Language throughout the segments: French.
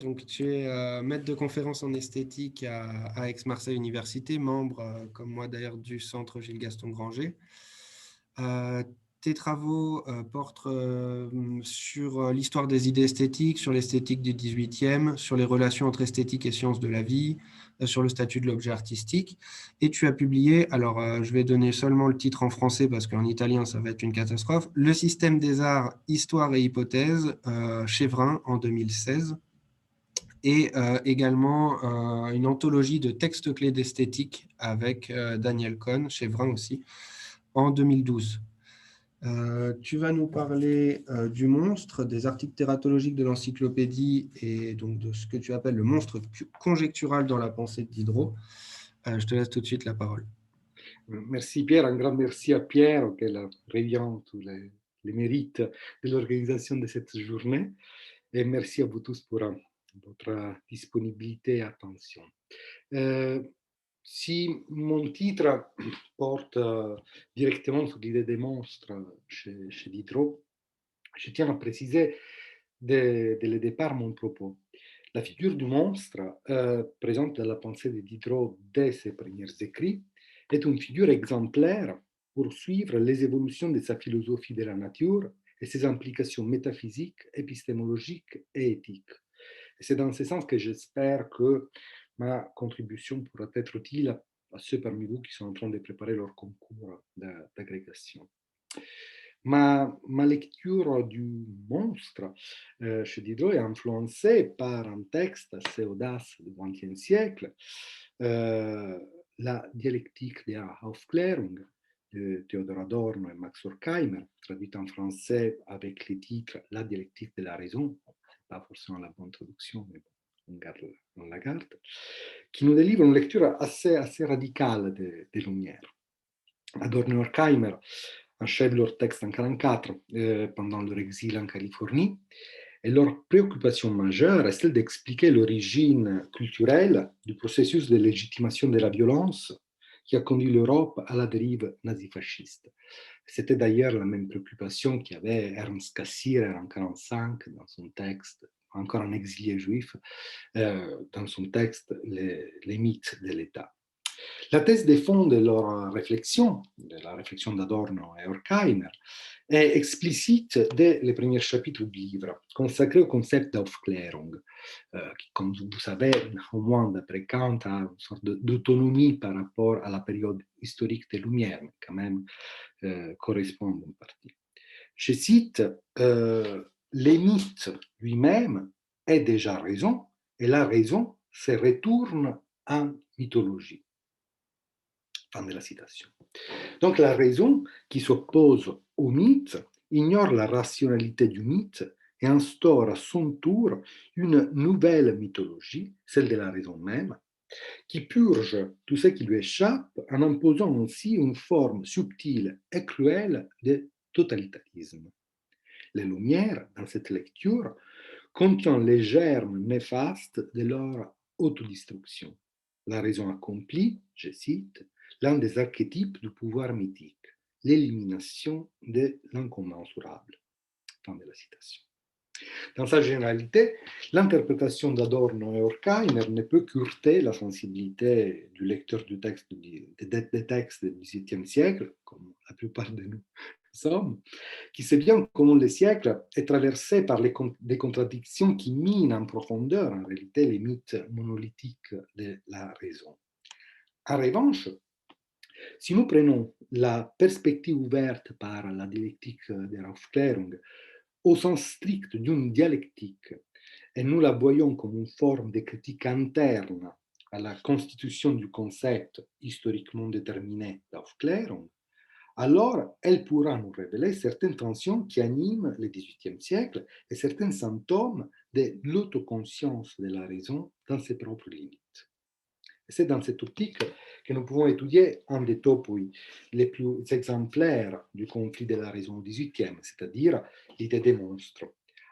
Donc, tu es maître de conférence en esthétique à Aix-Marseille Université, membre, comme moi d'ailleurs, du centre Gilles-Gaston Granger. Tes travaux portent sur l'histoire des idées esthétiques, sur l'esthétique du 18e, sur les relations entre esthétique et sciences de la vie, sur le statut de l'objet artistique. Et tu as publié, alors je vais donner seulement le titre en français parce qu'en italien ça va être une catastrophe, Le système des arts, histoire et hypothèse, chez Vrin en 2016. Et également une anthologie de textes clés d'esthétique avec Daniel Cohn, chez Vrin aussi, en 2012. Tu vas nous parler du monstre, des articles tératologiques de l'encyclopédie et donc de ce que tu appelles le monstre conjectural dans la pensée de Diderot. Je te laisse tout de suite la parole. Merci Pierre, un grand merci à Pierre qui revient tous les mérites de l'organisation de cette journée et merci à vous tous pour votre disponibilité et attention. Euh, si mon titre porte directement sur l'idée des monstres chez Diderot, je tiens à préciser dès le départ mon propos. La figure du monstre, présente dans la pensée de Diderot dès ses premiers écrits, est une figure exemplaire pour suivre les évolutions de sa philosophie de la nature et ses implications métaphysiques, épistémologiques et éthiques. Et c'est dans ce sens que j'espère que ma contribution pourra être utile à ceux parmi vous qui sont en train de préparer leur concours d'agrégation. Ma lecture du monstre chez Diderot est influencée par un texte assez audace du XXe siècle, la dialectique der Aufklärung de Théodore Adorno et Max Horkheimer, traduite en français avec le titre La dialectique de la raison, pas forcément la bonne traduction, mais bon, on la garde, qui nous délivre une lecture assez radicale des Lumières. Adorno et Horkheimer achèvent leur texte en 1944 pendant leur exil en Californie. Et leur préoccupation majeure est celle d'expliquer l'origine culturelle du processus de légitimation de la violence qui a conduit l'Europe à la dérive nazifasciste. C'était d'ailleurs la même préoccupation qu'avait Ernst Cassirer en 1945 dans son texte, encore un exilé juif, dans son texte Les mythes de l'État. La thèse de fond de leur réflexion, de la réflexion d'Adorno et Horkheimer, est explicite dès les premiers chapitres du livre, consacré au concept d'Aufklärung, qui, comme vous savez, au moins d'après Kant, a une sorte d'autonomie par rapport à la période historique des Lumières, mais quand même correspondent en partie. Je cite, les mythes lui-même est déjà raison, et la raison se retourne en mythologie. Fin de la citation. Donc la raison qui s'oppose au mythe ignore la rationalité du mythe et instaure à son tour une nouvelle mythologie, celle de la raison même, qui purge tout ce qui lui échappe en imposant aussi une forme subtile et cruelle de totalitarisme. Les Lumières, dans cette lecture, contiennent les germes néfastes de leur autodestruction. La raison accomplit, je cite, l'un des archétypes du pouvoir mythique, l'élimination de l'incommensurable. Fin de la citation. Dans sa généralité, l'interprétation d'Adorno et Horkheimer ne peut qu'heurter la sensibilité du lecteur du texte, des textes du XVIIIe siècle, comme la plupart de nous sommes, qui sait bien comment le siècle est traversé par des contradictions qui minent en profondeur, en réalité, les mythes monolithiques de la raison. En revanche, si nous prenons la perspective ouverte par la dialectique der Aufklärung au sens strict d'une dialectique, et nous la voyons comme une forme de critique interne à la constitution du concept historiquement déterminé d'Aufklärung, alors elle pourra nous révéler certaines tensions qui animent le XVIIIe siècle et certains symptômes de l'autoconscience de la raison dans ses propres limites. C'est dans cette optique que nous pouvons étudier un des topoi les plus exemplaires du conflit de la raison au XVIIIe, c'est-à-dire l'idée des monstres,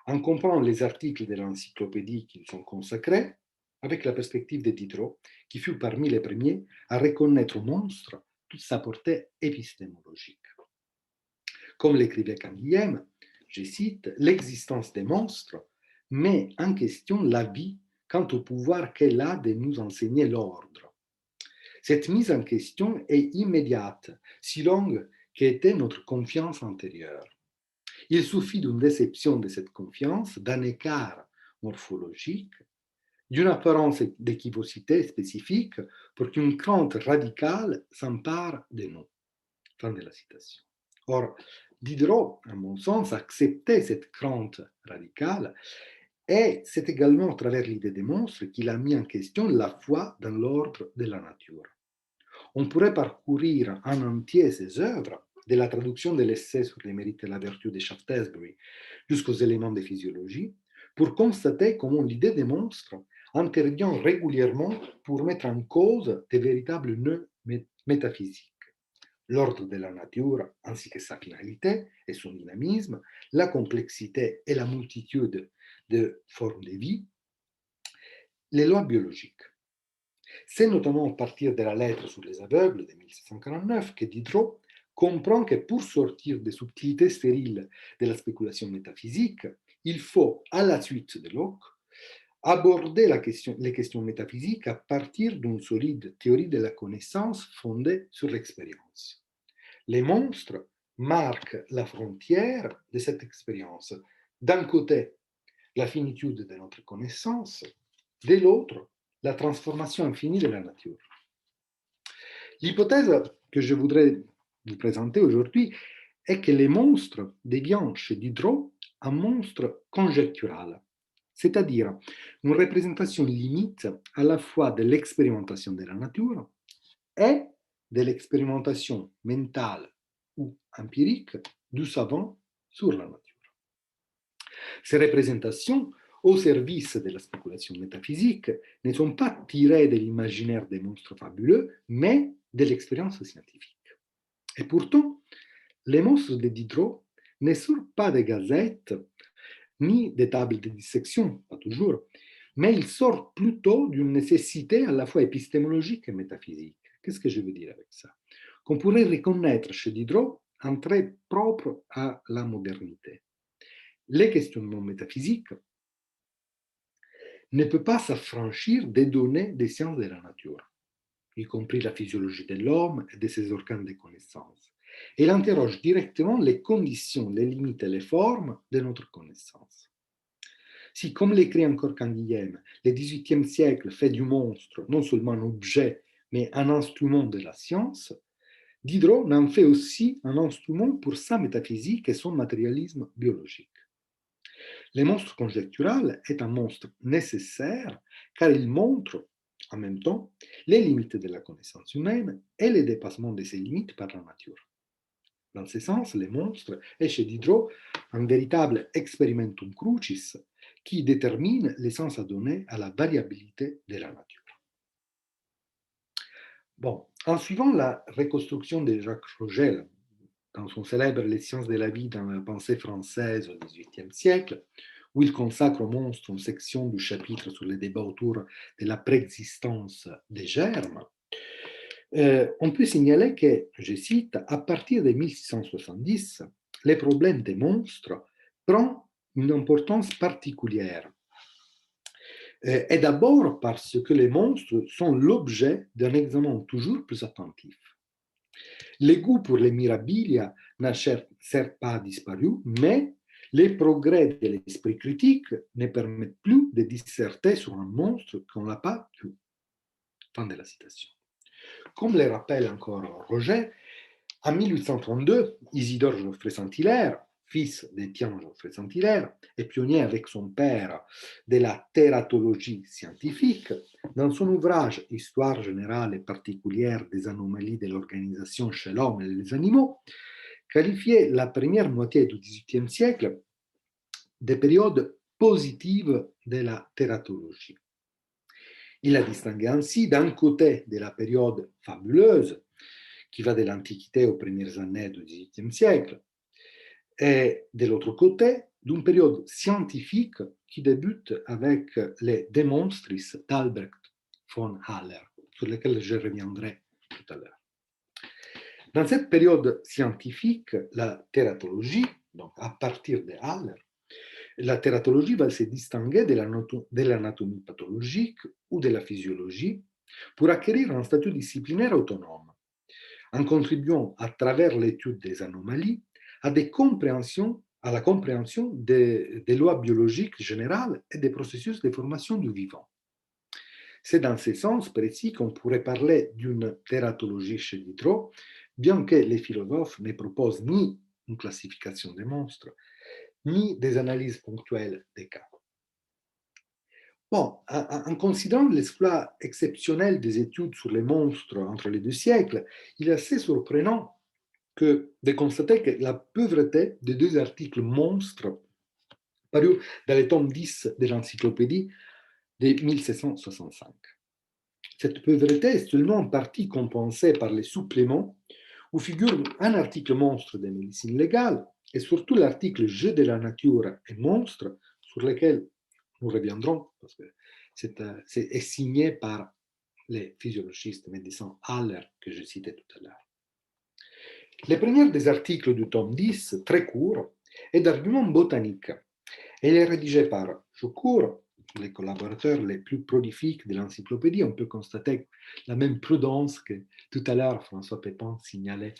en comparant les articles de l'encyclopédie qui sont consacrés avec la perspective de Diderot, qui fut parmi les premiers à reconnaître au monstre toute sa portée épistémologique. Comme l'écrivait Canguilhem, je cite, l'existence des monstres met en question la vie quant au pouvoir qu'elle a de nous enseigner l'ordre. Cette mise en question est immédiate, si longue qu'était notre confiance antérieure. Il suffit d'une déception de cette confiance, d'un écart morphologique, d'une apparence d'équivocité spécifique pour qu'une crainte radicale s'empare de nous. Fin de la citation. Or, Diderot, à mon sens, acceptait cette crainte radicale et c'est également à travers l'idée des monstres qu'il a mis en question la foi dans l'ordre de la nature. On pourrait parcourir en entier ses œuvres, de la traduction de l'essai sur les mérites et la vertu de Shaftesbury jusqu'aux éléments de physiologie, pour constater comment l'idée des monstres intervient régulièrement pour mettre en cause de véritables nœuds métaphysiques. L'ordre de la nature ainsi que sa finalité et son dynamisme, la complexité et la multitude de formes de vie, les lois biologiques. C'est notamment à partir de la lettre sur les aveugles de 1749 que Diderot comprend que pour sortir des subtilités stériles de la spéculation métaphysique, il faut, à la suite de Locke, aborder les questions métaphysiques à partir d'une solide théorie de la connaissance fondée sur l'expérience. Les monstres marquent la frontière de cette expérience. D'un côté, la finitude de notre connaissance, de l'autre, la transformation infinie de la nature. L'hypothèse que je voudrais vous présenter aujourd'hui est que les monstres deviennent chez Diderot un monstre conjectural, c'est-à-dire une représentation limite à la fois de l'expérimentation de la nature et de l'expérimentation mentale ou empirique du savant sur la nature. Ces représentations au service de la spéculation métaphysique ne sont pas tirées de l'imaginaire des monstres fabuleux, mais de l'expérience scientifique. Et pourtant, les monstres de Diderot ne sortent pas des gazettes, ni des tables de dissection, pas toujours, mais ils sortent plutôt d'une nécessité à la fois épistémologique et métaphysique. Qu'est-ce que je veux dire avec ça? Qu'on pourrait reconnaître chez Diderot un trait propre à la modernité. Les questionnements métaphysiques ne peuvent pas s'affranchir des données des sciences de la nature, y compris la physiologie de l'homme et de ses organes de connaissance. Elle interroge directement les conditions, les limites et les formes de notre connaissance. Si, comme l'écrit encore Canguilhem, le XVIIIe siècle fait du monstre non seulement un objet, mais un instrument de la science, Diderot en fait aussi un instrument pour sa métaphysique et son matérialisme biologique. Le monstre conjectural est un monstre nécessaire car il montre en même temps les limites de la connaissance humaine et le dépassement de ces limites par la nature. Dans ce sens, le monstre est chez Diderot un véritable experimentum crucis qui détermine les sens à donner à la variabilité de la nature. Bon, en suivant la reconstruction de Jacques Rogel dans son célèbre Les sciences de la vie dans la pensée française au XVIIIe siècle, où il consacre au monstre une section du chapitre sur les débats autour de la préexistence des germes, on peut signaler que, je cite, à partir de 1670, les problèmes des monstres prennent une importance particulière. Et d'abord parce que les monstres sont l'objet d'un examen toujours plus attentif. Le goût pour les mirabilia n'a certes pas disparu, mais les progrès de l'esprit critique ne permettent plus de disserter sur un monstre qu'on n'a pas vu. Fin de la citation. Comme le rappelle encore Roger, en 1832, Isidore Geoffroy Saint-Hilaire, fils d'Étienne Geoffroy Saint-Hilaire, et pionnier avec son père de la tératologie scientifique, dans son ouvrage Histoire générale et particulière des anomalies de l'organisation chez l'homme et les animaux, qualifiait la première moitié du XVIIIe siècle de période positive de la tératologie. Il a distingué ainsi d'un côté de la période fabuleuse, qui va de l'Antiquité aux premières années du XVIIIe siècle, et de l'autre côté, d'une période scientifique qui débute avec les De Monstris d'Albrecht von Haller, sur lesquels je reviendrai tout à l'heure. Dans cette période scientifique, la tératologie, donc à partir de Haller, La tératologie va se distinguer de l'anatomie pathologique ou de la physiologie pour acquérir un statut disciplinaire autonome, en contribuant à travers l'étude des anomalies à la compréhension des lois biologiques générales et des processus de formation du vivant. C'est dans ce sens précis qu'on pourrait parler d'une tératologie chez Diderot, bien que les philosophes ne proposent ni une classification des monstres, ni des analyses ponctuelles des cas. Bon, en considérant l'exploit exceptionnel des études sur les monstres entre les deux siècles, il est assez surprenant de constater que la pauvreté des deux articles monstres parus dans le tome 10 de l'encyclopédie de 1765. Cette pauvreté est seulement en partie compensée par les suppléments où figure un article monstre de médecine légale et surtout l'article Jeu de la nature et monstre sur lequel nous reviendrons parce que c'est signé par les physiologistes médecins Haller que je citais tout à l'heure. Le premier des articles du tome 10, très court, est d'arguments botaniques. Elle est rédigée par Jaucourt, les collaborateurs les plus prolifiques de l'encyclopédie. On peut constater la même prudence que tout à l'heure François Pépin signalait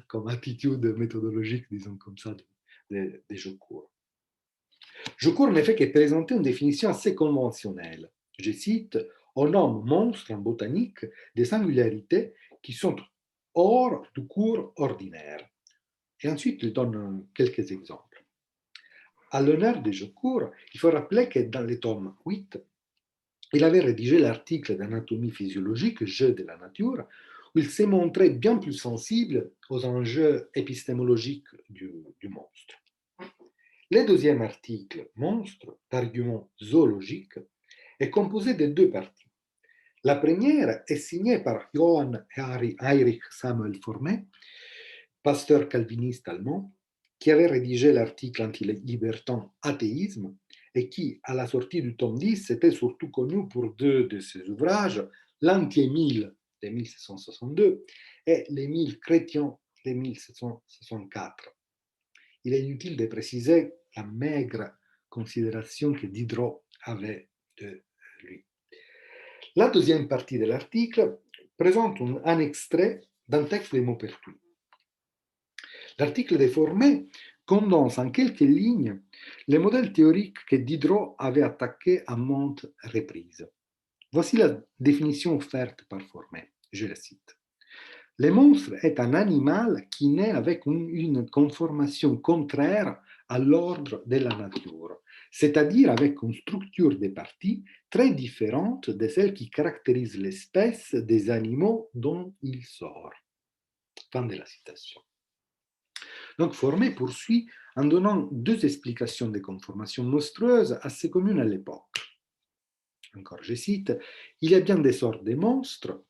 comme attitude méthodologique, disons comme ça, de Jaucourt. Jaucourt ne fait que présenter une définition assez conventionnelle. Je cite, on nomme monstre en botanique des singularités qui sont hors du cours ordinaire. Et ensuite, il donne quelques exemples. À l'honneur de Jaucourt, il faut rappeler que dans le tome 8, il avait rédigé l'article d'anatomie physiologique Jeu de la nature, où il s'est montré bien plus sensible aux enjeux épistémologiques du monstre. Le deuxième article, Monstre, d'arguments zoologiques, est composé de deux parties. La première est signée par Johann Heinrich Samuel Formet, pasteur calviniste allemand, qui avait rédigé l'article anti-libertin Athéisme et qui, à la sortie du tome 10, était surtout connu pour deux de ses ouvrages, L'Anti-Émile de 1762 et L'Émile chrétien de 1764. Il est inutile de préciser la maigre considération que Diderot avait de lui. La deuxième partie de l'article présente un extrait d'un texte de Maupertuis. L'article de Formet condense en quelques lignes les modèles théoriques que Diderot avait attaqués à maintes reprises. Voici la définition offerte par Formet, je la cite. Le monstre est un animal qui naît avec une conformation contraire à l'ordre de la nature, c'est-à-dire avec une structure des parties très différente de celle qui caractérise l'espèce des animaux dont il sort. Fin de la citation. Donc Formet poursuit en donnant deux explications des conformations monstrueuses assez communes à l'époque. Encore, je cite, il y a bien des sortes de monstres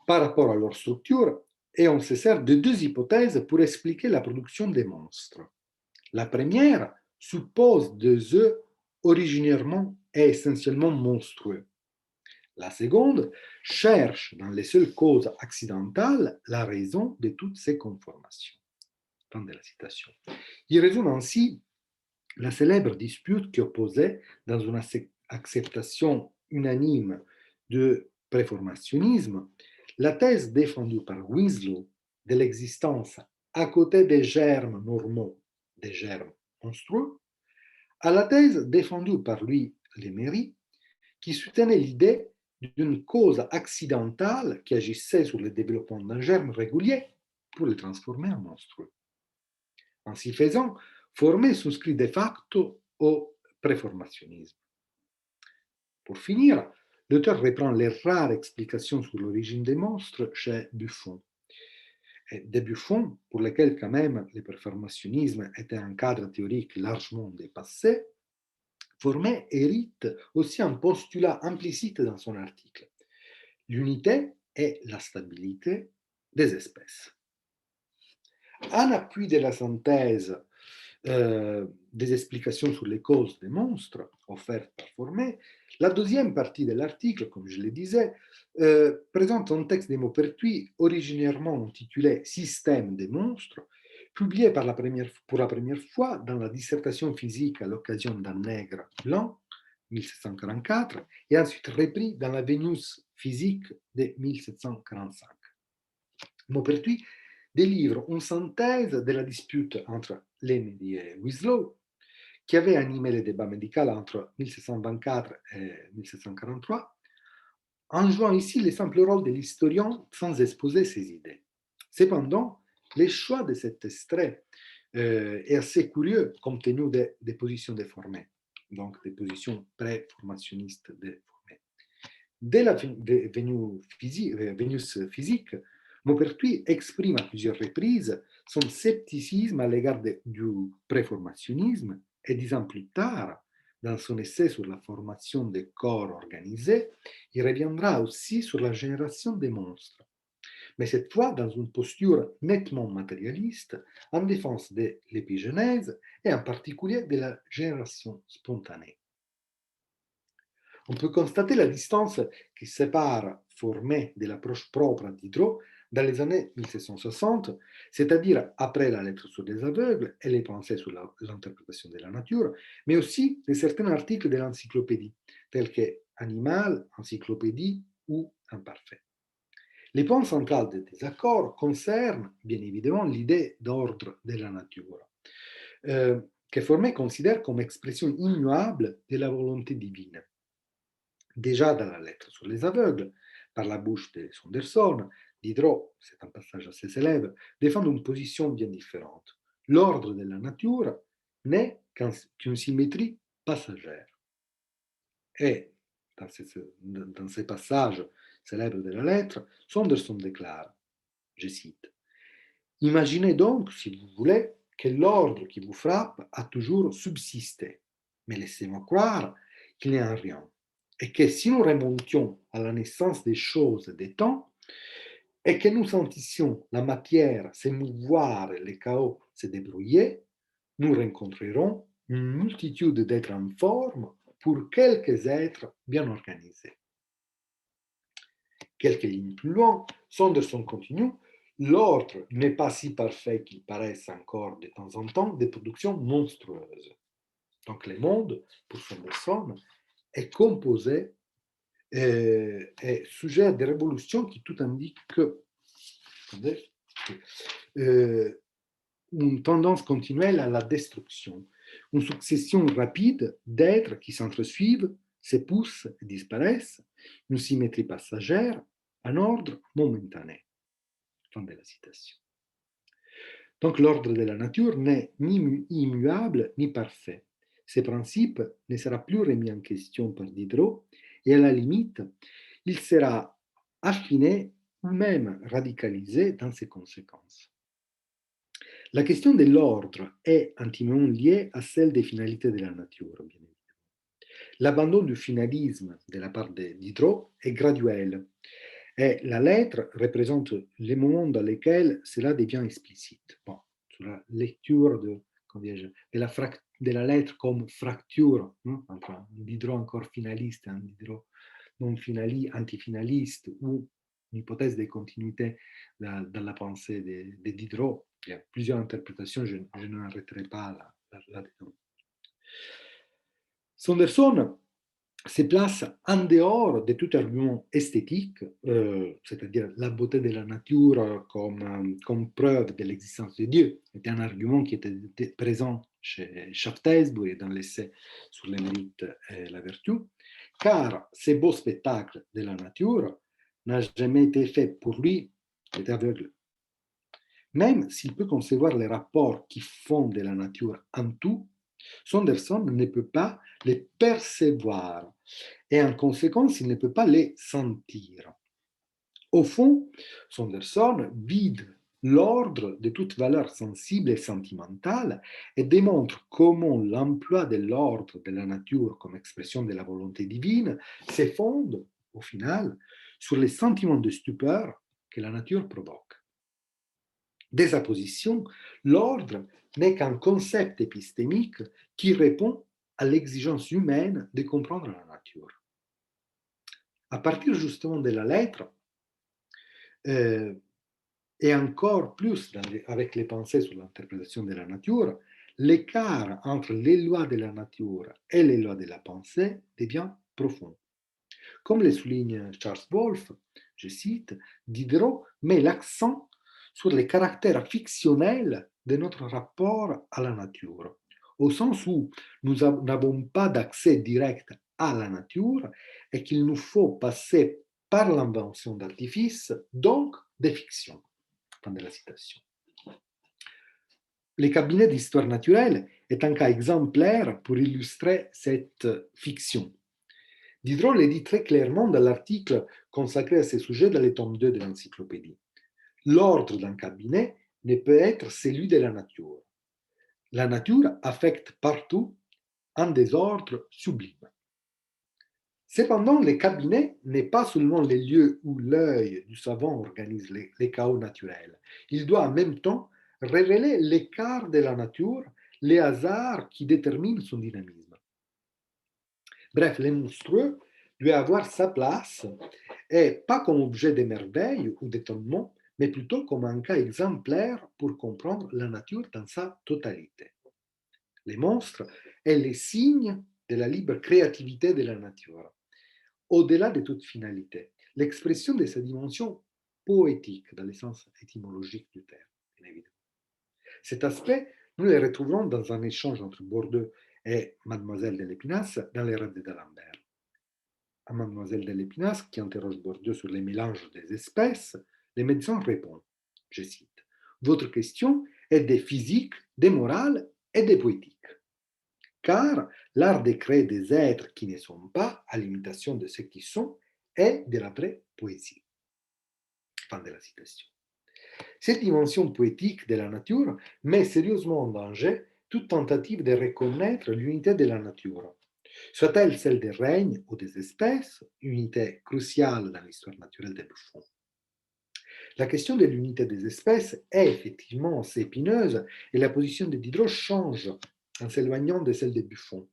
par rapport à leur structure et on se sert de deux hypothèses pour expliquer la production des monstres. La première suppose des œufs originairement et essentiellement monstrueux. La seconde cherche dans les seules causes accidentales la raison de toutes ces conformations. Fin de la citation. Il résume ainsi la célèbre dispute qui opposait, dans une acceptation unanime de préformationnisme, la thèse défendue par Winslow de l'existence à côté des germes normaux des germes monstrueux, à la thèse défendue par Louis Lemery qui soutenait l'idée d'une cause accidentale qui agissait sur le développement d'un germe régulier pour le transformer en monstrueux. Ainsi faisant, Formet souscrit de facto au préformationnisme. Pour finir, l'auteur reprend les rares explications sur l'origine des monstres chez Buffon. Et de Buffon, pour lesquels quand même le préformationnisme était un cadre théorique largement dépassé, Formet hérite aussi un postulat implicite dans son article. L'unité et la stabilité des espèces. En appui de la synthèse des explications sur les causes des monstres offertes par Formet, la deuxième partie de l'article, comme je le disais, présente un texte de Maupertuis originairement intitulé Système des monstres, Publié pour la première fois dans la dissertation physique à l'occasion d'un nègre blanc, 1744, et ensuite repris dans la Vénus physique de 1745. Maupertuis délivre une synthèse de la dispute entre Lenedy et Winslow, qui avait animé le débat médical entre 1724 et 1743, en jouant ici le simple rôle de l'historien sans exposer ses idées. Cependant, le choix de cet extrait est assez curieux compte tenu des positions déformées, donc des positions pré-formationnistes déformées. Dès la Vénus physique, Maupertuis exprime à plusieurs reprises son scepticisme à l'égard du préformationnisme et 10 ans plus tard, dans son essai sur la formation des corps organisés, il reviendra aussi sur la génération des monstres, mais cette fois dans une posture nettement matérialiste en défense de l'épigénèse et en particulier de la génération spontanée. On peut constater la distance qui sépare Formé de l'approche propre à Diderot dans les années 1760, c'est-à-dire après la lettre sur les aveugles et les pensées sur l'interprétation de la nature, mais aussi de certains articles de l'encyclopédie, tels que Animal, Encyclopédie ou Imparfait. Les points centraux des désaccords concernent bien évidemment l'idée d'ordre de la nature, que Formé considère comme expression immuable de la volonté divine. Déjà dans la lettre sur les aveugles, par la bouche de Saunderson, Diderot, c'est un passage assez célèbre, défend une position bien différente. L'ordre de la nature n'est qu'une symétrie passagère. Et dans ces passages célèbres de la lettre, Saunderson déclare, je cite, imaginez donc, si vous voulez, que l'ordre qui vous frappe a toujours subsisté, mais laissez-moi croire qu'il n'y a rien. Et que si nous remontions à la naissance des choses et des temps, et que nous sentissions la matière s'émouvoir et le chaos se débrouiller, nous rencontrerons une multitude d'êtres en forme pour quelques êtres bien organisés. Quelques lignes plus loin, Saunderson continue, l'ordre n'est pas si parfait qu'il paraisse encore de temps en temps des productions monstrueuses. Donc le monde, pour Saunderson, est composé est sujet à des révolutions qui tout indiquent que une tendance continuelle à la destruction, une succession rapide d'êtres qui s'entresuivent, s'époussent et disparaissent, une symétrie passagère, un ordre momentané. Fin de la citation. Donc l'ordre de la nature n'est ni immuable ni parfait. Ce principe ne sera plus remis en question par Diderot et à la limite, il sera affiné ou même radicalisé dans ses conséquences. La question de l'ordre est intimement liée à celle des finalités de la nature, bien évidemment. L'abandon du finalisme de la part de Diderot est graduel et la lettre représente les moments dans lesquels cela devient explicite. Bon, sur la lecture de la lettre comme fracture entre un Diderot encore finaliste et un Diderot non antifinaliste ou une hypothèse de continuité dans la pensée de Diderot. Il y a plusieurs interprétations, je n'arrêterai pas là-dedans. Saunderson se place en dehors de tout argument esthétique, c'est-à-dire la beauté de la nature comme preuve de l'existence de Dieu. C'était un argument qui était présent chez Shaftesbury dans l'essai sur les mérites et la vertu, car ces beaux spectacles de la nature n'ont jamais été faits pour lui, il est aveugle. Même s'il peut concevoir les rapports qui font de la nature un tout, Saunderson ne peut pas les percevoir et en conséquence, il ne peut pas les sentir. Au fond, Saunderson vide l'ordre de toute valeur sensible et sentimentale et démontre comment l'emploi de l'ordre de la nature comme expression de la volonté divine se fonde, au final, sur les sentiments de stupeur que la nature provoque. Dès sa position, l'ordre n'est qu'un concept épistémique qui répond à l'exigence humaine de comprendre la nature. À partir justement de la lettre, et encore plus avec les pensées sur l'interprétation de la nature, l'écart entre les lois de la nature et les lois de la pensée devient profond. Comme le souligne Charles Wolfe, je cite, Diderot met l'accent sur les caractères fictionnels de notre rapport à la nature, au sens où nous n'avons pas d'accès direct à la nature et qu'il nous faut passer par l'invention d'artifices, donc des fictions. Fin de la citation. Les cabinets d'histoire naturelle est un cas exemplaire pour illustrer cette fiction. Diderot le dit très clairement dans l'article consacré à ce sujet dans le tome 2 de l'encyclopédie. L'ordre d'un cabinet ne peut être celui de la nature. La nature affecte partout un désordre sublime. Cependant, le cabinet n'est pas seulement le lieu où l'œil du savant organise les chaos naturels. Il doit en même temps révéler l'écart de la nature, les hasards qui déterminent son dynamisme. Bref, le monstrueux doit avoir sa place, et pas comme objet de merveille ou d'étonnement, mais plutôt comme un cas exemplaire pour comprendre la nature dans sa totalité. Les monstres est le signe de la libre créativité de la nature. Au-delà de toute finalité, l'expression de sa dimension poétique dans le sens étymologique du terme, bien évidemment. Cet aspect, nous le retrouvons dans un échange entre Bordeaux et Mademoiselle de l'Épinasse dans les rêves d'Alembert. À Mademoiselle de l'Épinasse, qui interroge Bordeaux sur les mélanges des espèces, le médecin répond, je cite, votre question est des physiques, des morales et des poétiques. Car l'art de créer des êtres qui ne sont pas, à l'imitation de ceux qui sont, est de la vraie poésie. Fin de la citation. Cette dimension poétique de la nature met sérieusement en danger toute tentative de reconnaître l'unité de la nature, soit-elle celle des règnes ou des espèces, unité cruciale dans l'histoire naturelle des Buffon. La question de l'unité des espèces est effectivement assez épineuse et la position de Diderot change en s'éloignant de celle de Buffon.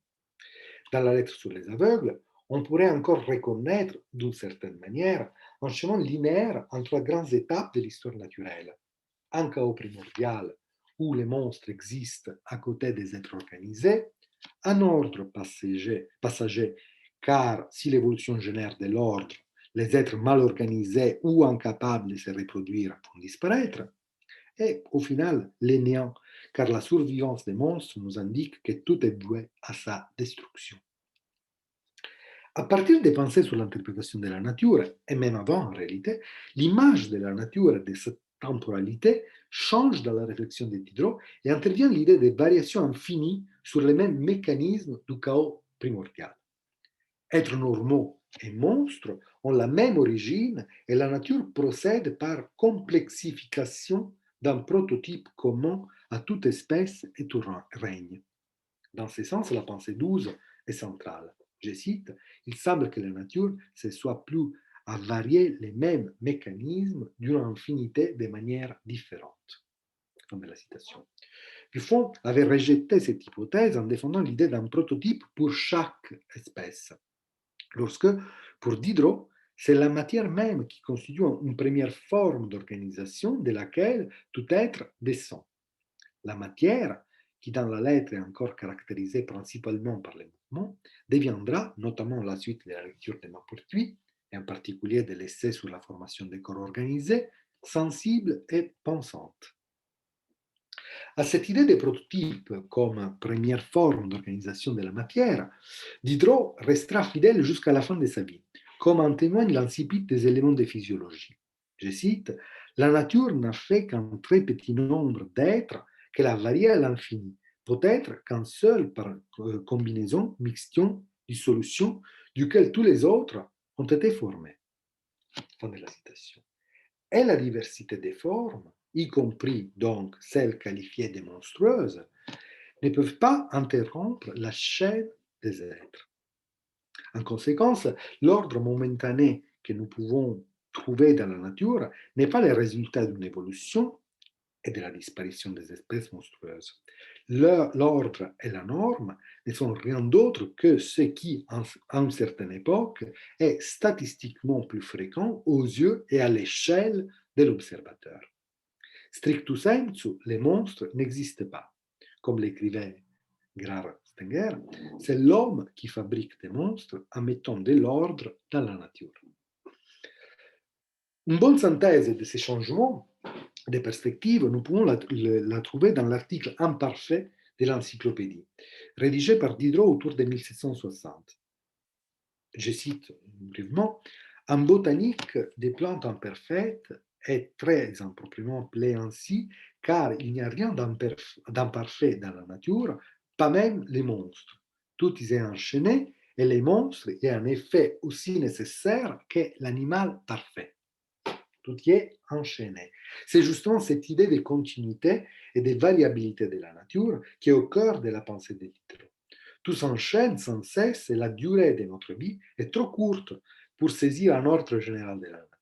Dans la lettre sur les aveugles, on pourrait encore reconnaître, d'une certaine manière, un chemin linéaire en trois grandes étapes de l'histoire naturelle. Un chaos primordial où les monstres existent à côté des êtres organisés, un ordre passager car si l'évolution génère de l'ordre, les êtres mal organisés ou incapables de se reproduire vont disparaître, et au final, les néants, car la survivance des monstres nous indique que tout est voué à sa destruction. À partir des pensées sur l'interprétation de la nature, et même avant en réalité, l'image de la nature et de cette temporalité change dans la réflexion de Diderot et intervient l'idée de variations infinies sur les mêmes mécanismes du chaos primordial. Êtres normaux et monstres ont la même origine et la nature procède par complexification d'un prototype commun à toute espèce et tout règne. Dans ce sens, la pensée 12 est centrale. Je cite, il semble que la nature se soit plus à varier les mêmes mécanismes d'une infinité de manières différentes. Fin de la citation. Buffon avait rejeté cette hypothèse en défendant l'idée d'un prototype pour chaque espèce. Lorsque, pour Diderot, c'est la matière même qui constitue une première forme d'organisation de laquelle tout être descend. La matière, qui dans la lettre est encore caractérisée principalement par les mouvements, deviendra, notamment à la suite de la lecture de Maupertuis, et en particulier de l'essai sur la formation des corps organisés, sensible et pensante. À cette idée de prototype comme première forme d'organisation de la matière, Diderot restera fidèle jusqu'à la fin de sa vie, comme en témoigne l'incipit des éléments de physiologie. Je cite, la nature n'a fait qu'un très petit nombre d'êtres qu'elle a varié à l'infini, peut-être qu'un seul par combinaison, mixtion, dissolution, duquel tous les autres ont été formés. Fin de la citation. Et la diversité des formes, y compris donc celles qualifiées de monstrueuses, ne peuvent pas interrompre la chaîne des êtres. En conséquence, l'ordre momentané que nous pouvons trouver dans la nature n'est pas le résultat d'une évolution et de la disparition des espèces monstrueuses. L'ordre et la norme ne sont rien d'autre que ce qui, à une certaine époque, est statistiquement plus fréquent aux yeux et à l'échelle de l'observateur. Stricto sensu, les monstres n'existent pas. Comme l'écrivait Gerhard Stenger, c'est l'homme qui fabrique des monstres en mettant de l'ordre dans la nature. Une bonne synthèse de ces changements de perspective, nous pouvons la trouver dans l'article imparfait de l'encyclopédie, rédigé par Diderot autour de 1760. Je cite brièvement, en botanique, des plantes imparfaites est très improprement appelé ainsi, car il n'y a rien d'imparfait dans la nature, pas même les monstres. Tout y est enchaîné, et les monstres y ont un effet aussi nécessaire que l'animal parfait. Tout y est enchaîné. C'est justement cette idée de continuité et de variabilité de la nature qui est au cœur de la pensée de Diderot. Tout s'enchaîne sans cesse et la durée de notre vie est trop courte pour saisir un ordre général de la nature.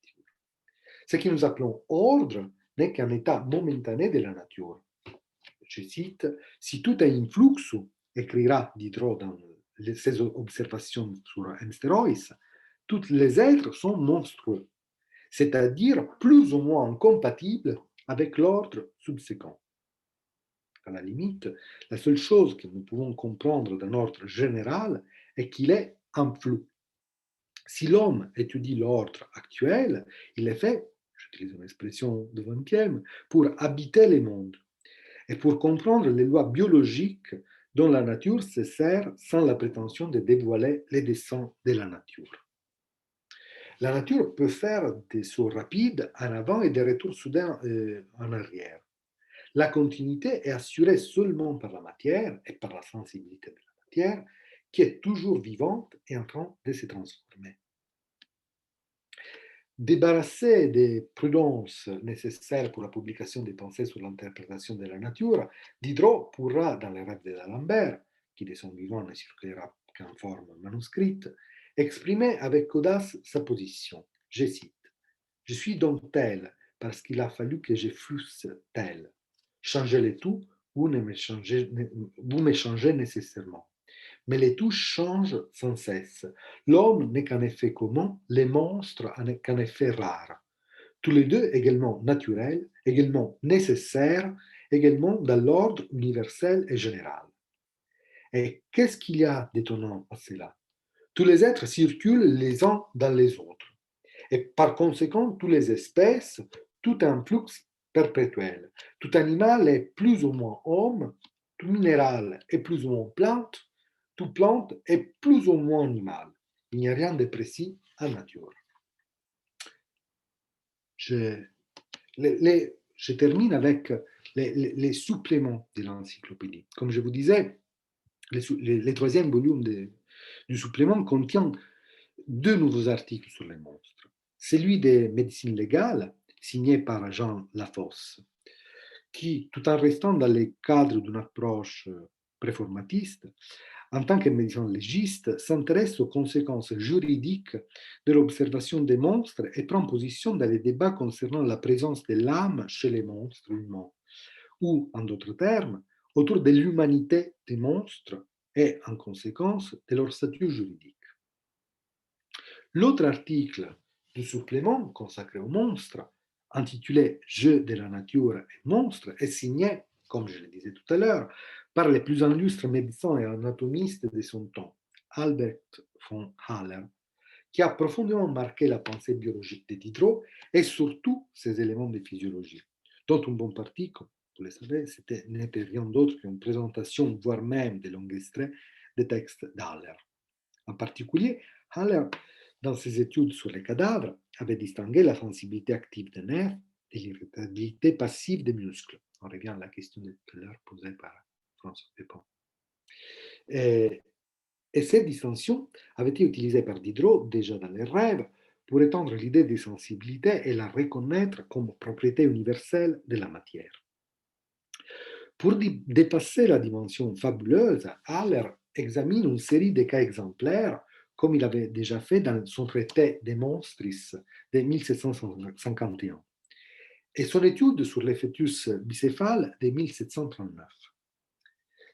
Ce que nous appelons ordre n'est qu'un état momentané de la nature. Je cite, si tout est in fluxu, écrira Diderot dans ses observations sur Hemsterois, tous les êtres sont monstrueux, c'est-à-dire plus ou moins incompatibles avec l'ordre subséquent. À la limite, la seule chose que nous pouvons comprendre d'un ordre général est qu'il est en flux. Si l'homme étudie l'ordre actuel, il est fait, j'utilise une expression de 20e, pour habiter les mondes et pour comprendre les lois biologiques dont la nature se sert sans la prétention de dévoiler les desseins de la nature. La nature peut faire des sauts rapides en avant et des retours soudains en arrière. La continuité est assurée seulement par la matière et par la sensibilité de la matière, qui est toujours vivante et en train de se transformer. Débarrassé des prudences nécessaires pour la publication des pensées sur l'interprétation de la nature, Diderot pourra, dans les rêves d'Alembert, qui de son vivant ne circulera qu'en forme manuscrite, exprimer avec audace sa position. Je cite, je suis donc tel parce qu'il a fallu que je fusse tel. Changez-le tout, vous me changez nécessairement. Mais les tout changent sans cesse. L'homme n'est qu'un effet commun, les monstres qu'un effet rare. Tous les deux également naturels, également nécessaires, également dans l'ordre universel et général. Et qu'est-ce qu'il y a d'étonnant à cela? Tous les êtres circulent les uns dans les autres. Et par conséquent, toutes les espèces, tout un flux perpétuel. Tout animal est plus ou moins homme, tout minéral est plus ou moins plante, toute plante est plus ou moins animal. Il n'y a rien de précis en nature. Je termine avec les suppléments de l'encyclopédie. Comme je vous disais, le troisième volume du supplément contient deux nouveaux articles sur les monstres. Celui de médecine légale, signé par Jean Lafosse, qui, tout en restant dans le cadre d'une approche préformatiste, en tant que médecin légiste, s'intéresse aux conséquences juridiques de l'observation des monstres et prend position dans les débats concernant la présence de l'âme chez les monstres humains, ou, en d'autres termes, autour de l'humanité des monstres et, en conséquence, de leur statut juridique. L'autre article du supplément consacré aux monstres, intitulé Jeux de la nature et monstres, est signé, comme je le disais tout à l'heure, par les plus illustres médecins et anatomistes de son temps, Albert von Haller, qui a profondément marqué la pensée biologique de Diderot et surtout ses éléments de physiologie, dont une bonne partie, comme vous le savez, n'était rien d'autre qu'une présentation, voire même des longs extraits des textes d'Haller. En particulier, Haller, dans ses études sur les cadavres, avait distingué la sensibilité active des nerfs et l'irritabilité passive des muscles. On revient à la question de tout à l'heure posée par François Pépin. Et cette distinction avait été utilisée par Diderot déjà dans les rêves pour étendre l'idée des sensibilités et la reconnaître comme propriété universelle de la matière. Pour dépasser la dimension fabuleuse, Haller examine une série de cas exemplaires, comme il avait déjà fait dans son traité De Monstris de 1751, et son étude sur les fœtus bicéphales de 1739.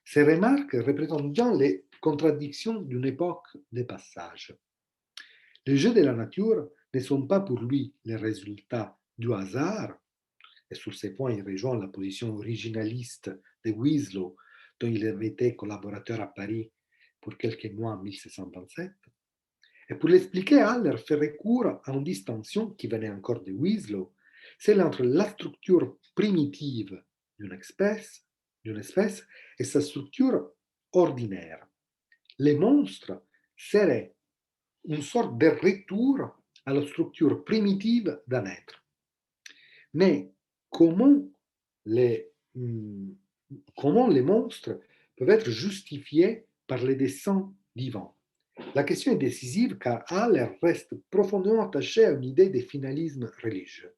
Ces remarques représentent bien les contradictions d'une époque de passage. Les jeux de la nature ne sont pas pour lui les résultats du hasard, Et sur ces points, il rejoint la position originaliste de Wieslow, dont il avait été collaborateur à Paris pour quelques mois en 1727. Et pour l'expliquer, Haller fait recours à une distinction qui venait encore de Wieslow, celle entre la structure primitive d'une espèce et sa structure ordinaire. Les monstres seraient une sorte de retour à la structure primitive d'un être. Mais comment les, comment les monstres peuvent être justifiés par les desseins divins? La question est décisive car Haller reste profondément attaché à une idée de finalisme religieux.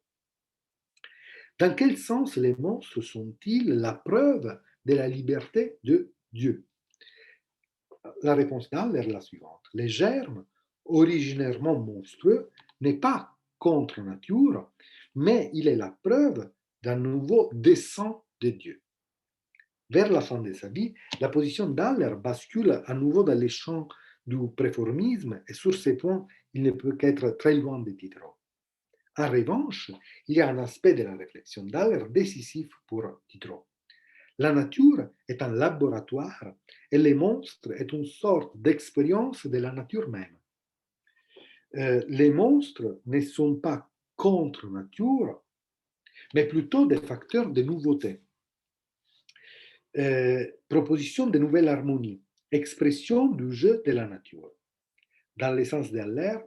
Dans quel sens les monstres sont-ils la preuve de la liberté de Dieu? La réponse d'Haller est la suivante. Les germes, originairement monstrueux, n'est pas contre nature, mais il est la preuve d'un nouveau dessein de Dieu. Vers la fin de sa vie, la position d'Haller bascule à nouveau dans les champs du préformisme et sur ces points, il ne peut qu'être très loin de Diderot. En revanche, il y a un aspect de la réflexion d'Haller décisif pour Diderot. La nature est un laboratoire et les monstres est une sorte d'expérience de la nature même. Les monstres ne sont pas contre nature, mais plutôt des facteurs de nouveauté. Proposition de nouvelles harmonies, expression du jeu de la nature. Dans l'essence d'Haller,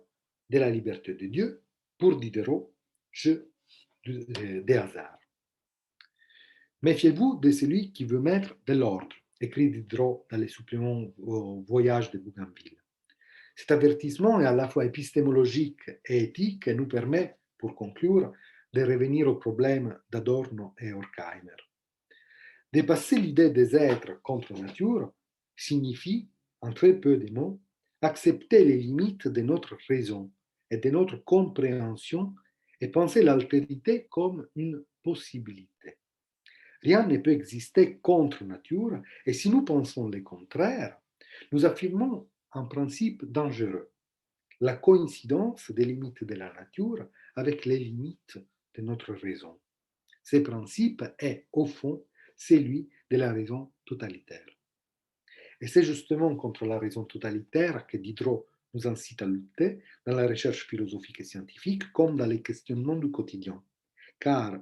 de la liberté de Dieu, pour Diderot, jeu des hasards. Méfiez-vous de celui qui veut mettre de l'ordre, écrit Diderot dans les suppléments au voyage de Bougainville. Cet avertissement est à la fois épistémologique et éthique et nous permet, pour conclure, de revenir au problème d'Adorno et Horkheimer. Dépasser l'idée des êtres contre nature signifie, en très peu de mots, accepter les limites de notre raison et de notre compréhension et penser l'altérité comme une possibilité. Rien ne peut exister contre nature et si nous pensons le contraire, nous affirmons un principe dangereux, la coïncidence des limites de la nature avec les limites de notre raison. Ce principe est, au fond, celui de la raison totalitaire. Et c'est justement contre la raison totalitaire que Diderot nous incite à lutter dans la recherche philosophique et scientifique comme dans les questionnements du quotidien. Car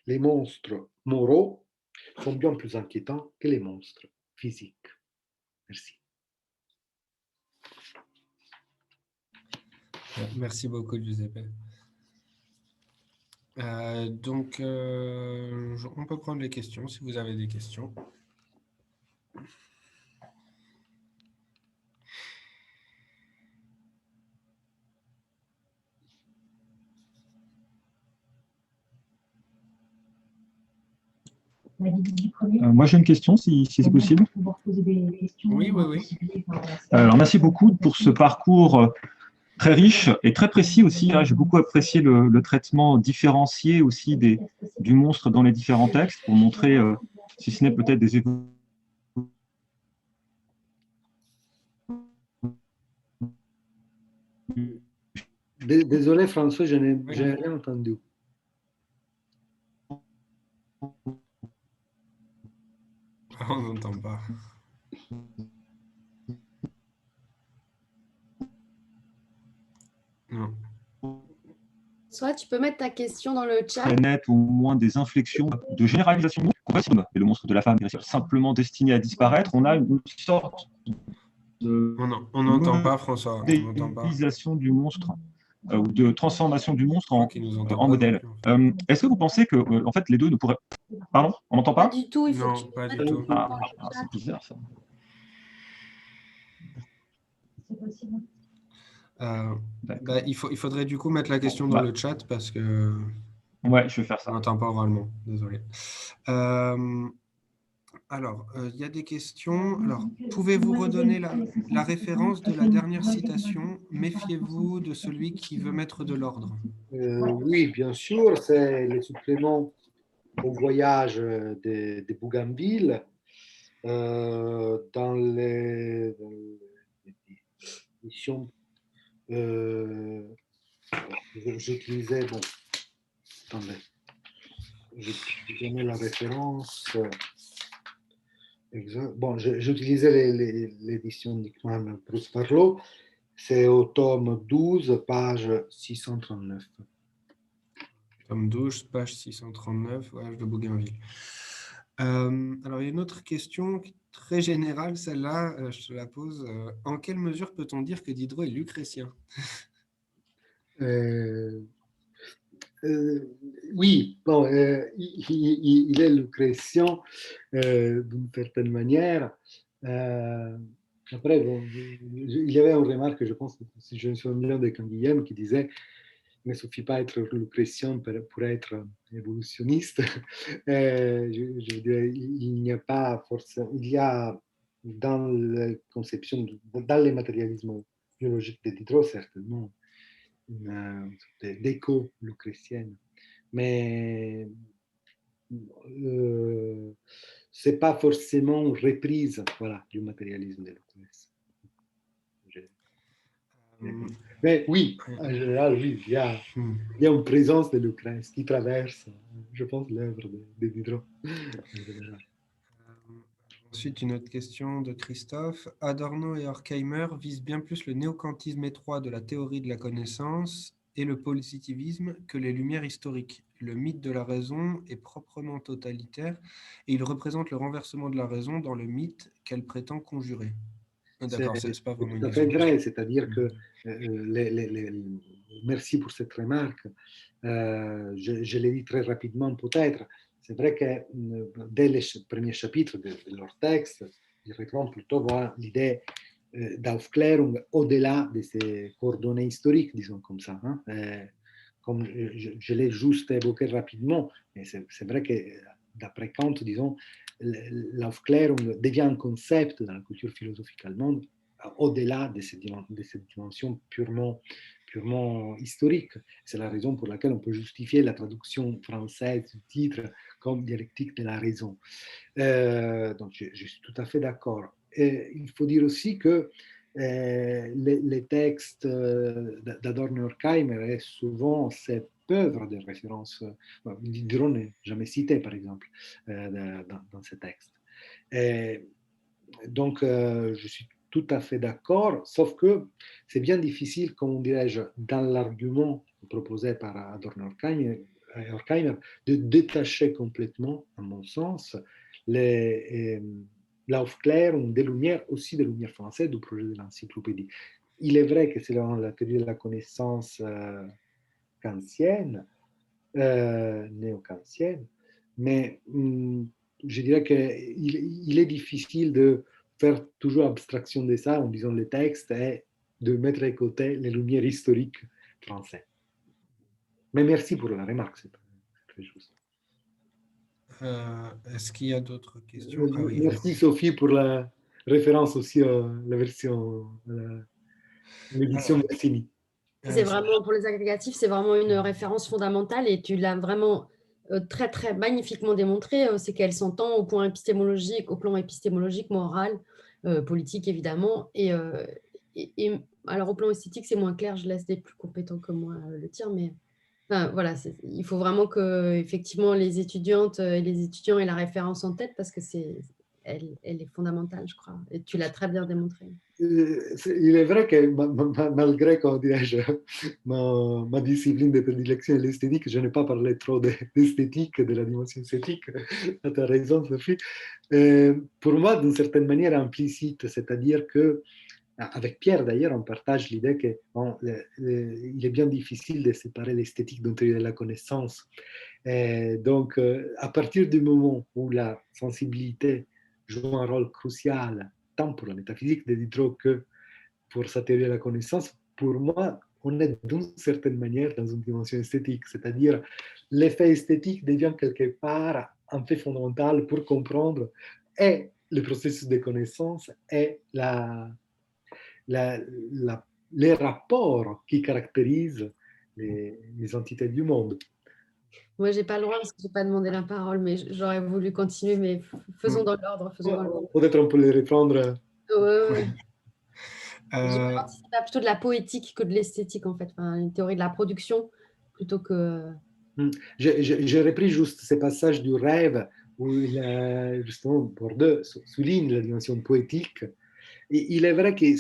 les monstres moraux sont bien plus inquiétants que les monstres physiques. Merci. Merci beaucoup, Giuseppe. Donc, on peut prendre les questions si vous avez des questions. Moi, j'ai une question, si c'est possible. Oui. Alors, merci beaucoup pour ce parcours très riche et très précis aussi. J'ai beaucoup apprécié le traitement différencié aussi du monstre dans les différents textes pour montrer, si ce n'est peut-être des évolutions. Désolé François, je n'ai rien entendu. On n'entend pas. Non. Soit tu peux mettre ta question dans le chat. Très net, ou au moins des inflexions de généralisation. Et le monstre de la femme est simplement destiné à disparaître. On a une sorte de On n'entend pas, François. modélisation du monstre ou de transformation du monstre en modèle. Est-ce que vous pensez que en fait les deux ne pourraient... Pardon, on n'entend pas? Pas du tout, il faut non, que tu pas mettes du tout. C'est bizarre ça. C'est possible. Il faudrait du coup mettre la question dans le chat parce que... Ouais, je vais faire ça. On n'entend pas oralement, désolé. Alors, il y a des questions. Alors, pouvez-vous redonner la référence de la dernière citation? Méfiez-vous de celui qui veut mettre de l'ordre. Oui, bien sûr, c'est le supplément au voyage de Bougainville dans les missions. J'utilisais, bon, attendez. je vais donner la référence. Bon, j'utilisais l'édition d'Hickman Bruce Farlow. C'est au tome 12, page 639. Tome 12, page 639, Voyage de Bougainville. Alors, il y a une autre question très générale, celle-là, je te la pose. En quelle mesure peut-on dire que Diderot est lucrétien? Oui, bon, il est lucrétien d'une certaine manière. Après, bon, il y avait une remarque, je pense, si je me souviens bien, de Canguilhem qui disait il ne suffit pas d'être lucrétien pour être évolutionniste. Je veux dire, il n'y a pas forcément, il y a dans la conception, dans le matérialisme biologique de Diderot, certainement, une d'éco-lucrétienne. Mais c'est pas forcément une reprise, voilà, du matérialisme de Lucrèce. Mais oui, en général, oui, il y a une présence de Lucrèce qui traverse, je pense, l'œuvre de Diderot. Ensuite, une autre question de Christophe. Adorno et Horkheimer visent bien plus le néokantisme étroit de la théorie de la connaissance et le positivisme que les lumières historiques. Le mythe de la raison est proprement totalitaire et il représente le renversement de la raison dans le mythe qu'elle prétend conjurer. D'accord, c'est pas vraiment tout une à fait question. vrai, c'est-à-dire que merci pour cette remarque. Je l'ai dit très rapidement peut-être. C'est vrai que dès les premiers chapitres de leur texte, ils retrouvent plutôt l'idée d'Aufklärung au-delà de ces coordonnées historiques, disons comme ça. Hein. Comme je l'ai juste évoqué rapidement, mais c'est vrai que d'après Kant, disons, l'Aufklärung devient un concept dans la culture philosophique allemande au-delà de cette dimension purement historique. C'est la raison pour laquelle on peut justifier la traduction française du titre comme dialectique de la raison. Donc, je suis tout à fait d'accord. Et il faut dire aussi que les textes d'Adorno et Horkheimer est souvent cette œuvre de référence. Diderot n'est jamais cité, par exemple, dans ces textes. Et donc, je suis tout à fait d'accord, sauf que c'est bien difficile, comment dirais-je, dans l'argument proposé par Adorno et Horkheimer, de détacher complètement, à mon sens, l'Aufklärung des Lumières, aussi des Lumières françaises, du projet de l'encyclopédie. Il est vrai que c'est dans la théorie de la connaissance kantienne, néo-kantienne, mais je dirais qu'il est difficile de faire toujours abstraction de ça en disant les textes et de mettre à côté les lumières historiques françaises. Mais merci pour la remarque, c'est très juste. Est-ce qu'il y a d'autres questions? Oui, merci Sophie pour la référence aussi à la version, l'édition Bertini. C'est vraiment, pour les agrégatifs, c'est vraiment une référence fondamentale et tu l'as vraiment très, très magnifiquement démontré. C'est qu'elle s'entend au plan épistémologique, moral, politique évidemment. Et alors, au plan esthétique, c'est moins clair. Je laisse des plus compétents que moi le dire, mais enfin, voilà, il faut vraiment que effectivement les étudiantes et les étudiants aient la référence en tête parce que elle est fondamentale, je crois. Et tu l'as très bien démontré. Il est vrai que malgré, comment dirais-je, ma discipline de prédilection est l'esthétique, je n'ai pas parlé trop d'esthétique, de la dimension esthétique. Tu as raison, Sophie. Pour moi, d'une certaine manière implicite, c'est-à-dire que avec Pierre, d'ailleurs, on partage l'idée qu'il est bien difficile de séparer l'esthétique de la connaissance. Et donc, à partir du moment où la sensibilité joue un rôle crucial, tant pour la métaphysique de Diderot que pour sa théorie de la connaissance, pour moi, on est d'une certaine manière dans une dimension esthétique, c'est-à-dire l'effet esthétique devient quelque part un fait fondamental pour comprendre et le processus de connaissance et les rapports qui caractérisent les entités du monde. Moi, j'ai pas le droit parce que j'ai pas demandé la parole, mais j'aurais voulu continuer, mais faisons dans l'ordre. Peut-être on peut les reprendre. Ouais. J'ai participé à plutôt de la poétique que de l'esthétique, en fait. Enfin, une théorie de la production plutôt que J'ai repris juste ces passages du rêve où justement Bourdieu souligne la dimension poétique. Et il est vrai qu'à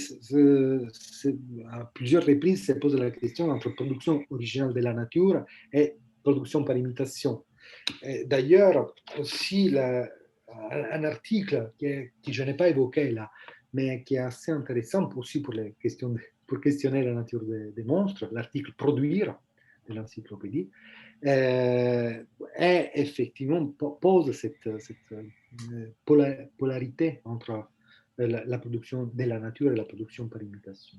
plusieurs reprises se pose la question entre production originale de la nature et production par imitation. D'ailleurs, aussi, un article que je n'ai pas évoqué là, mais qui est assez intéressant aussi pour questionner la nature des monstres, l'article Produire de l'encyclopédie, et effectivement pose cette polarité entre la production de la nature et la production par imitation.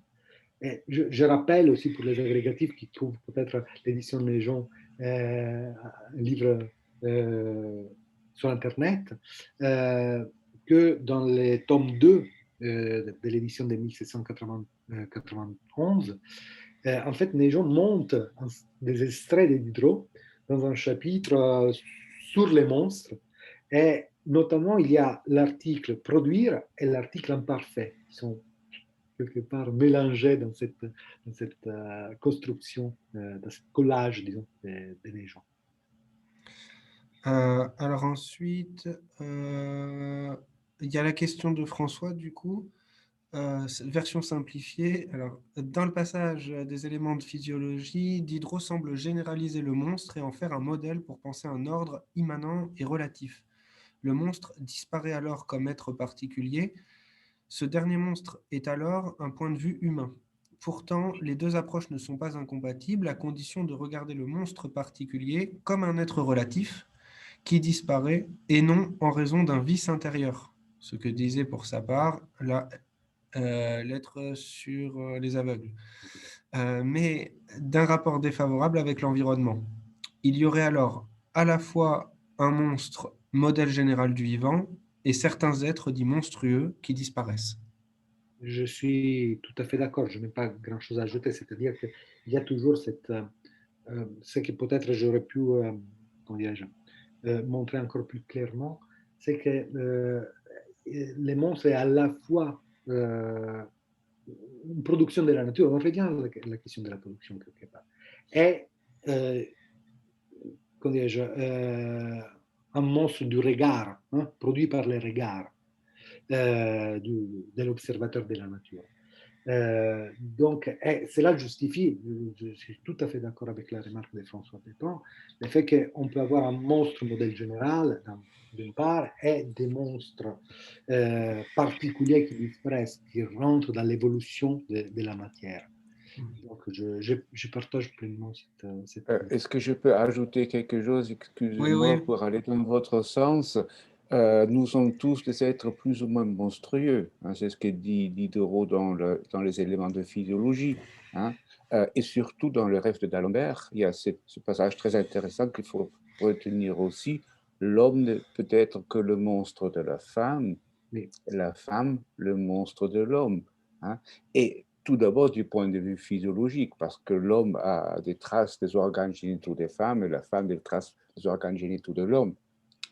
Et je rappelle aussi pour les agrégatifs qui trouvent peut-être l'édition Légion un livre sur Internet, que dans les tomes 2 de l'édition de 1791, en fait, Neigeon monte des extraits de Diderot dans un chapitre sur les monstres. Et notamment, il y a l'article Produire et l'article Imparfait, qui sont quelque part mélangés dans cette construction, dans ce collage, disons, de Neigeon. Alors ensuite, il y a la question de François, du coup. Version simplifiée. Alors, dans le passage des éléments de physiologie, Diderot semble généraliser le monstre et en faire un modèle pour penser un ordre immanent et relatif. Le monstre disparaît alors comme être particulier. Ce dernier monstre est alors un point de vue humain. Pourtant, les deux approches ne sont pas incompatibles à condition de regarder le monstre particulier comme un être relatif qui disparaît et non en raison d'un vice intérieur. Ce que disait pour sa part l'être sur les aveugles, mais d'un rapport défavorable avec l'environnement. Il y aurait alors à la fois un monstre modèle général du vivant et certains êtres dits monstrueux qui disparaissent. Je suis tout à fait d'accord, je n'ai pas grand-chose à ajouter, c'est-à-dire qu'il y a toujours ce que peut-être j'aurais pu montrer encore plus clairement, c'est que les monstres est à la fois une production de la nature, on revient à la question de la production quelque part, et un monstre du regard, hein, produit par les regards de l'observateur de la nature. Donc, cela justifie, je suis tout à fait d'accord avec la remarque de François Pépin, le fait qu'on peut avoir un monstre modèle général, d'une part, et des monstres particuliers qui disparaissent, qui rentrent dans l'évolution de la matière. Donc, je partage pleinement cette... Est-ce que je peux ajouter quelque chose? Excusez-moi, Oui. pour aller dans votre sens. Nous sommes tous des êtres plus ou moins monstrueux. Hein, c'est ce que dit Diderot dans les éléments de physiologie. Hein, et surtout dans le rêve de d'Alembert, il y a ce passage très intéressant qu'il faut retenir aussi. L'homme ne peut être que le monstre de la femme, Oui. la femme le monstre de l'homme. Hein, et tout d'abord du point de vue physiologique, parce que l'homme a des traces des organes génitaux des femmes et la femme des traces des organes génitaux de l'homme.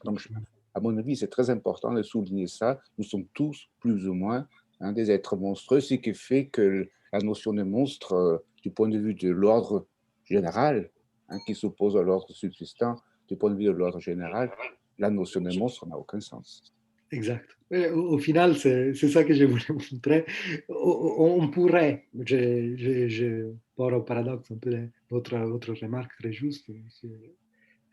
Donc, à mon avis, c'est très important de souligner ça. Nous sommes tous plus ou moins des êtres monstrueux, ce qui fait que la notion de monstre, du point de vue de l'ordre général, qui s'oppose à l'ordre subsistant, du point de vue de l'ordre général, la notion de monstre n'a aucun sens. Exact. Au final, c'est ça que je voulais montrer. On pourrait, je pars au paradoxe un peu de votre remarque très juste,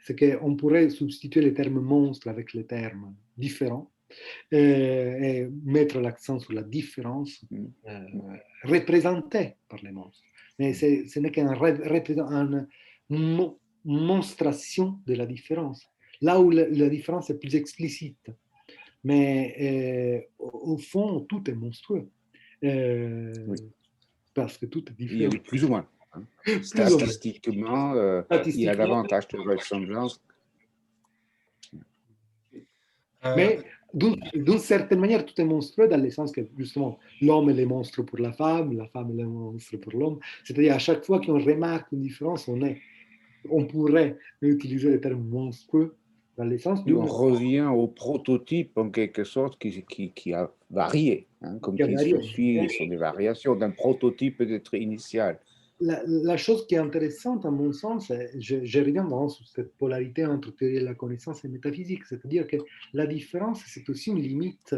c'est qu'on pourrait substituer les termes monstre avec les termes différents et mettre l'accent sur la différence représentée par les monstres. Mais ce n'est qu'une monstration de la différence, là où la différence est plus explicite. Mais au fond, tout est monstrueux. Oui. Parce que tout est différent. Il y a plus ou moins. Hein. Statistiquement, il y a davantage de ressemblance. Mais d'une certaine manière, tout est monstrueux dans le sens que, justement, l'homme est le monstre pour la femme est le monstre pour l'homme. C'est-à-dire, à chaque fois qu'on remarque une différence, on pourrait utiliser le terme monstrueux dans le sens on revient au prototype, en quelque sorte, qui a varié. Hein, comme qui se suit, ce sont des variations d'un prototype d'être initial. la chose qui est intéressante, à mon sens, je reviens vraiment sur cette polarité entre théorie de la connaissance et métaphysique, c'est-à-dire que la différence, c'est aussi une limite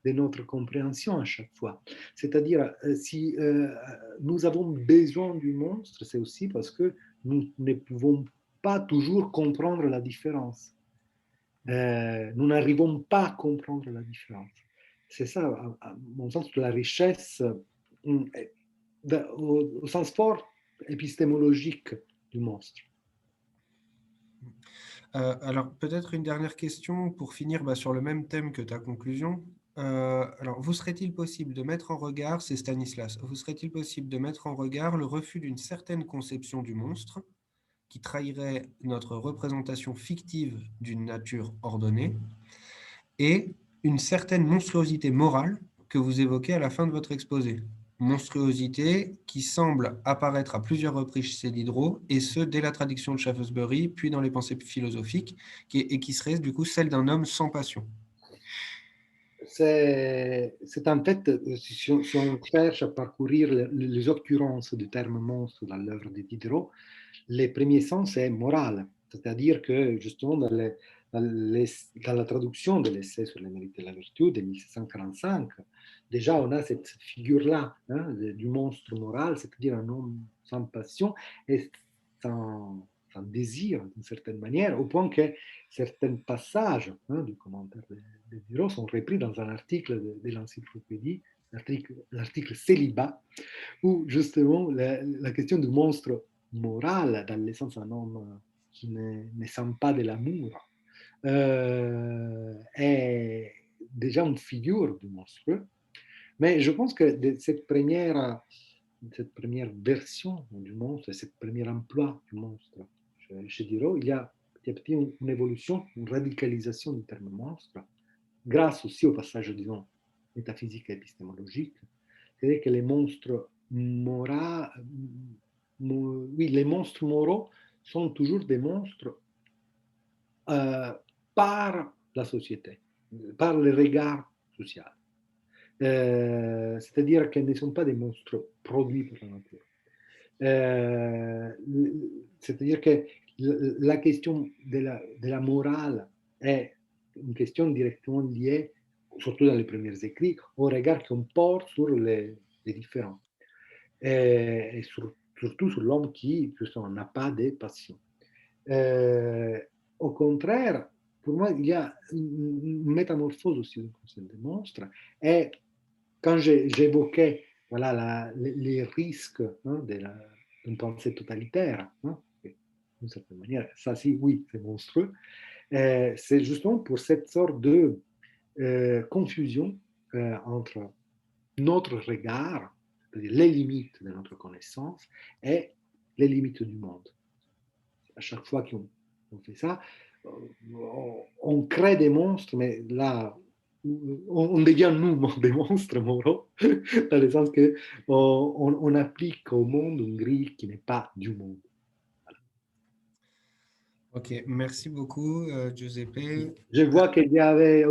de notre compréhension à chaque fois. C'est-à-dire, si nous avons besoin du monstre, c'est aussi parce que nous ne pouvons pas toujours comprendre la différence. Nous n'arrivons pas à comprendre la différence. C'est ça, à mon sens, la richesse au sens fort épistémologique du monstre. Alors, peut-être une dernière question pour finir sur le même thème que ta conclusion. Alors, vous serait-il possible de mettre en regard, c'est Stanislas, vous serait-il possible de mettre en regard le refus d'une certaine conception du monstre qui trahirait notre représentation fictive d'une nature ordonnée et une certaine monstruosité morale que vous évoquez à la fin de votre exposé? Monstruosité qui semble apparaître à plusieurs reprises chez Diderot, et ce, dès la traduction de Shaftesbury, puis dans les pensées philosophiques, et qui serait du coup celle d'un homme sans passion. C'est en fait, si on cherche à parcourir les occurrences du terme monstre dans l'œuvre de Diderot, le premier sens est moral, c'est-à-dire que justement dans la traduction de l'essai sur les mérites de la vertu de 1745, déjà on a cette figure-là du monstre moral, c'est-à-dire un homme sans passion et sans désir d'une certaine manière, au point que certains passages du commentaire de Diderot sont repris dans un article de l'encyclopédie, l'article Célibat, où justement la question du monstre moral, dans le sens d'un homme qui ne sent pas de l'amour, est déjà une figure du monstrueux. Mais je pense que de cette première version du monstre, cette premier emploi du monstre chez Diderot, il y a petit une évolution, une radicalisation du terme monstre, grâce aussi au passage, disons, métaphysique et épistémologique. C'est-à-dire que les monstres moraux, les monstres moraux sont toujours des monstres par la société, par le regard social. C'est-à-dire qu'ils ne sont pas des monstres produits par la nature. C'est-à-dire que la question de la morale est une question directement liée, surtout dans les premiers écrits, au regard qu'on porte sur les différents. Et surtout sur l'homme qui, justement, n'a pas de passion. Au contraire, pour moi, il y a une métamorphose aussi du concept de monstre. Et quand j'évoquais les risques d'une pensée totalitaire, d'une certaine manière, ça si, oui, c'est monstrueux, c'est justement pour cette sorte de confusion entre notre regard, c'est-à-dire les limites de notre connaissance, et les limites du monde. À chaque fois qu'on fait ça, on crée des monstres, mais là, on devient nous des monstres moraux, dans le sens qu'on applique au monde une grille qui n'est pas du monde. Ok, merci beaucoup, Giuseppe. Je vois qu'il y avait